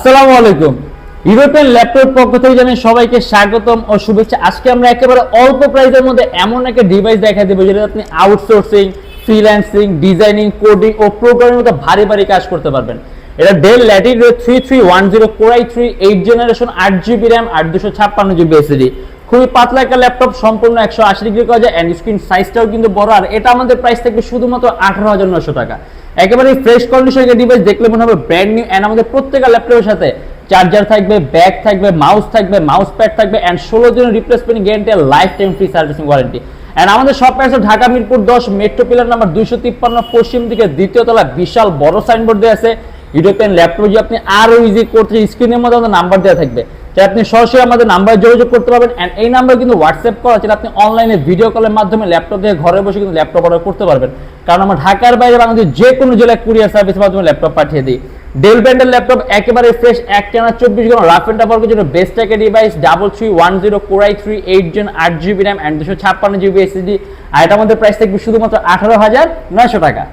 আসসালামু আলাইকুম। European laptop পক্ষ থেকে জানাই সবাইকে স্বাগতম ও শুভেচ্ছা। আজকে আমরা একেবারে অল্প প্রাইসের মধ্যে এমন একটা ডিভাইস দেখা দেব যেটা আপনি আউটসোর্সিং, ফ্রিল্যান্সিং, ডিজাইনিং, কোডিং ও প্রোগ্রামিং মতো ভারী ভারী কাজ করতে পারবেন। এটা del Latitude 3310 Core i3 8 generation 8GB RAM আর 256GB SSD। খুবই পাতলা একটা ল্যাপটপ, সম্পূর্ণ 180 ডিগ্রি করা যায় এন্ড স্ক্রিন সাইজটাও কিন্তু বড়। আর এটা আমাদের প্রাইস থাকবে শুধুমাত্র 18,900 টাকা। একেবারে ফ্রেশ কন্ডিশনের ডিভাইস, দেখলে মনে হবে ব্র্যান্ড নিউ। এন্ড আমাদের প্রত্যেকটা ল্যাপটপের সাথে চার্জার থাকবে, ব্যাগ থাকবে, মাউস থাকবে, মাউস প্যাড থাকবে এন্ড 16 দিনের রিপ্লেসমেন্ট গ্যারান্টি আর lifetime free servicing warranty. And আমাদের শপ আছে Dhaka Mirpur 10 metro pillar number 253 পশ্চিম দিকে দ্বিতীয় তলা, বিশাল বড় সাইনবোর্ড দেওয়া আছে। ইউরোপিয়ান ল্যাপটপ যে আপনি আরো ইজি করতে স্ক্রিনের মধ্যে আমাদের নাম্বার দেওয়া থাকবে, তাই আপনি সরাসরি আমাদের নাম্বারে যোগাযোগ করতে পারবেন। এন্ড এই নাম্বার কিন্তু হোয়াটসঅ্যাপ করা আছে, আপনি অনলাইনে ভিডিও কলের মাধ্যমে ল্যাপটপ দিয়ে ঘরে বসে কিন্তু ল্যাপটপ অর্ডার করতে পারবেন। কারণ আমরা ঢাকার বাইরে বাংলাদেশের যে কোনো জেলায় কুরিয়ার সার্ভিসের মাধ্যমে ল্যাপটপ পাঠিয়ে দিই। ডেল ব্র্যান্ডের ল্যাপটপ একেবারে ফ্রেশ, এক টানা 24 ঘন্টা রাফ এন্ড টাফ ওয়ার্কের জন্য বেস্ট একটা device. 3310 Core i3 8 gen 8GB RAM and 256GB SSD। আর এটা আমাদের প্রাইস থাকবে শুধুমাত্র 18,900 টাকা।